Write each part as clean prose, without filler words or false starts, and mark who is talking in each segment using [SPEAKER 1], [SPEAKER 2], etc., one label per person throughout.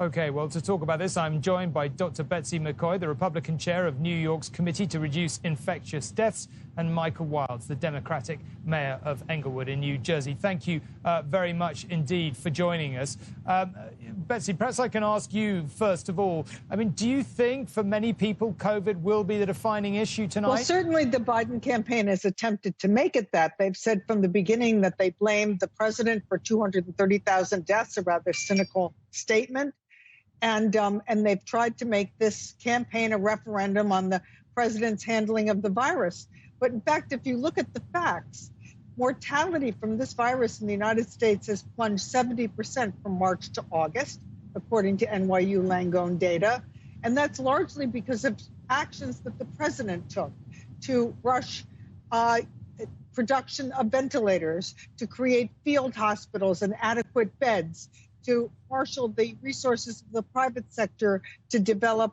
[SPEAKER 1] Okay, well, to talk about this, I'm joined by Dr. Betsy McCoy, the Republican chair of New York's Committee to Reduce Infectious Deaths, and Michael Wilds, the Democratic mayor of Englewood in New Jersey. Thank you very much indeed for joining us. Betsy, perhaps I can ask you, first of all, I mean, do you think for many people COVID will be the defining issue tonight?
[SPEAKER 2] Well, certainly the Biden campaign has attempted to make it that. They've said from the beginning that they blamed the president for 230,000 deaths, a rather cynical statement. And they've tried to make this campaign a referendum on the president's handling of the virus. But in fact, if you look at the facts, mortality from this virus in the United States has plunged 70% from March to August, according to NYU Langone data. And that's largely because of actions that the president took to rush production of ventilators, to create field hospitals and adequate beds, to marshal the resources of the private sector to develop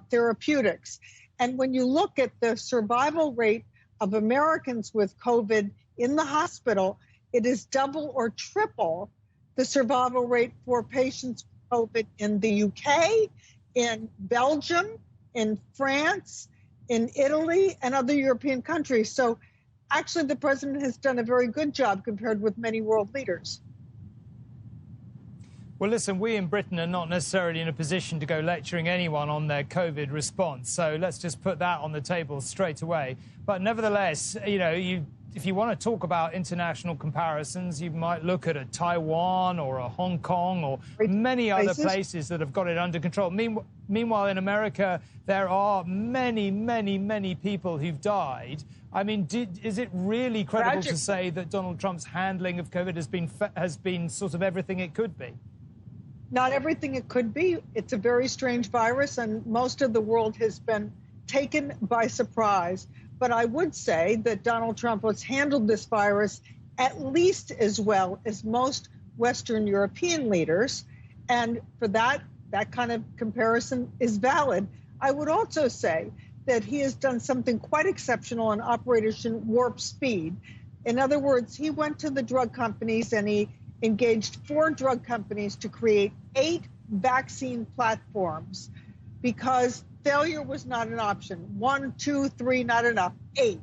[SPEAKER 2] therapeutics. And when you look at the survival rate of Americans with COVID in the hospital, it is double or triple the survival rate for patients with COVID in the UK, in Belgium, in France, in Italy, and other European countries. So actually, the president has done a very good job compared with many world leaders.
[SPEAKER 1] Well, listen, we in Britain are not necessarily in a position to go lecturing anyone on their COVID response. So let's just put that on the table straight away. But nevertheless, you know, if you want to talk about international comparisons, you might look at a Taiwan or a Hong Kong or many other places that have got it under control. Meanwhile, in America, there are many, many, many people who've died. I mean, is it really credible to say that Donald Trump's handling of COVID has been sort of everything it could be?
[SPEAKER 2] Not everything it could be. It's a very strange virus, and most of the world has been taken by surprise. But I would say that Donald Trump has handled this virus at least as well as most Western European leaders. And for that kind of comparison is valid. I would also say that he has done something quite exceptional in Operation Warp Speed. In other words, he went to the drug companies and he engaged 4 drug companies to create 8 vaccine platforms because failure was not an option. 1, 2, 3, not enough, 8.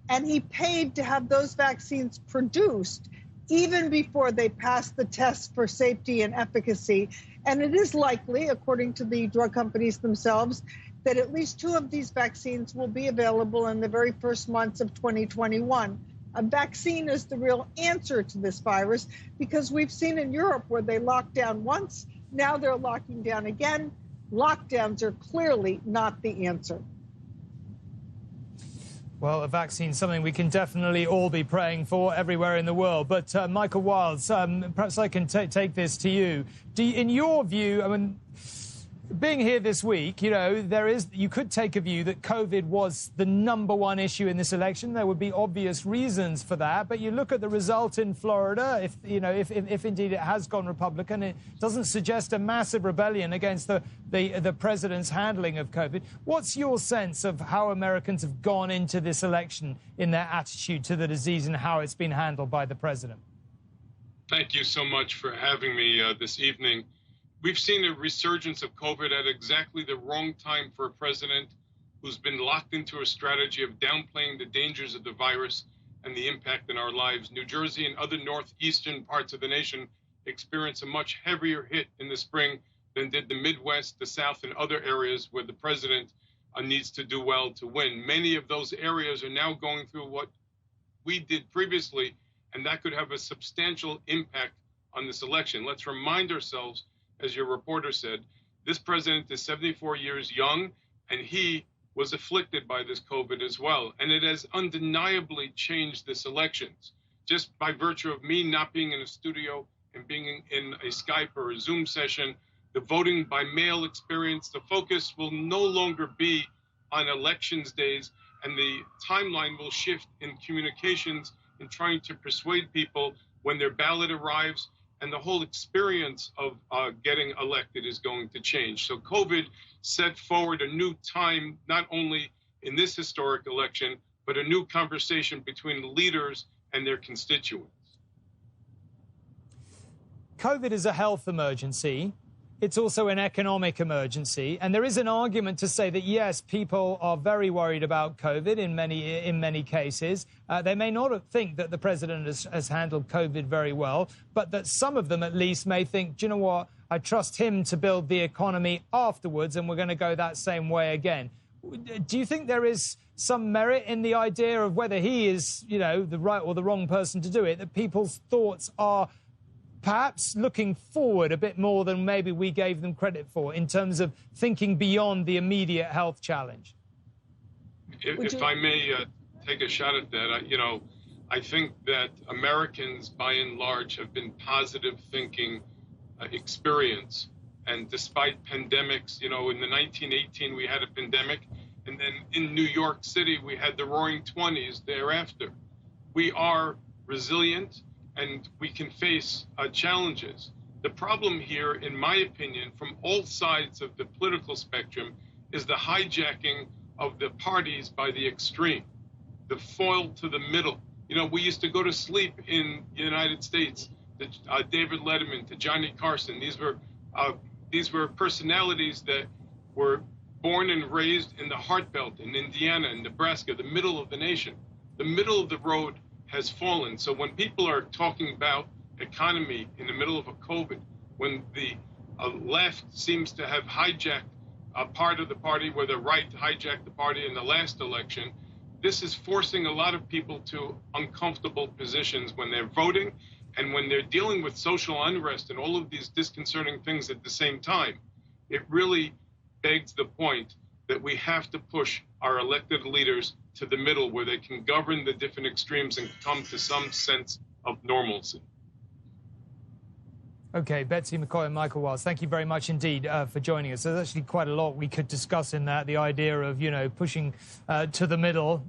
[SPEAKER 2] And he paid to have those vaccines produced even before they passed the tests for safety and efficacy. And it is likely, according to the drug companies themselves, that at least 2 of these vaccines will be available in the very first months of 2021. A vaccine is the real answer to this virus because we've seen in Europe where they locked down once, now they're locking down again. Lockdowns are clearly not the answer.
[SPEAKER 1] Well, a vaccine is something we can definitely all be praying for everywhere in the world. But Michael Wilds, perhaps I can take this to you. In your view, I mean, being here this week, you know, you could take a view that COVID was the #1 issue in this election. There would be obvious reasons for that. But you look at the result in Florida, if indeed it has gone Republican, it doesn't suggest a massive rebellion against the president's handling of COVID. What's your sense of how Americans have gone into this election in their attitude to the disease and how it's been handled by the president?
[SPEAKER 3] Thank you so much for having me this evening. We've seen a resurgence of COVID at exactly the wrong time for a president who's been locked into a strategy of downplaying the dangers of the virus and the impact in our lives. New Jersey and other northeastern parts of the nation experienced a much heavier hit in the spring than did the Midwest, the South, and other areas where the president needs to do well to win. Many of those areas are now going through what we did previously, and that could have a substantial impact on this election. Let's remind ourselves, as your reporter said, this president is 74 years young, and he was afflicted by this COVID as well. And it has undeniably changed this elections. Just by virtue of me not being in a studio and being in a Skype or a Zoom session, the voting by mail experience, the focus will no longer be on elections days, and the timeline will shift in communications in trying to persuade people when their ballot arrives, and the whole experience of getting elected is going to change. So COVID set forward a new time, not only in this historic election, but a new conversation between leaders and their constituents.
[SPEAKER 1] COVID is a health emergency. it's also an economic emergency. And there is an argument to say that, yes, people are very worried about COVID in many cases. They may not think that the president has handled COVID very well, but that some of them at least may think, do you know what, I trust him to build the economy afterwards, and we're going to go that same way again. Do you think there is some merit in the idea of whether he is, you know, the right or the wrong person to do it, that people's thoughts are perhaps looking forward a bit more than maybe we gave them credit for in terms of thinking beyond the immediate health challenge?
[SPEAKER 3] If I may take a shot at that, you know, I think that Americans, by and large, have been positive thinking experience. And despite pandemics, you know, in the 1918, we had a pandemic. And then in New York City, we had the Roaring 20s thereafter. We are resilient and we can face challenges. The problem here, in my opinion, from all sides of the political spectrum, is the hijacking of the parties by the extreme, the foil to the middle. You know, we used to go to sleep in the United States, to David Letterman, to Johnny Carson. These were personalities that were born and raised in the Heart Belt, in Indiana and Nebraska, the middle of the nation. The middle of the road has fallen. So when people are talking about economy in the middle of a COVID, when the left seems to have hijacked a part of the party, where the right hijacked the party in the last election, this is forcing a lot of people to uncomfortable positions when they're voting and when they're dealing with social unrest and all of these disconcerting things at the same time. It really begs the point that we have to push our elected leaders to the middle, where they can govern the different extremes and come to some sense of normalcy.
[SPEAKER 1] OK, Betsy McCoy and Michael Wiles, thank you very much indeed for joining us. There's actually quite a lot we could discuss in that, the idea of, you know, pushing to the middle.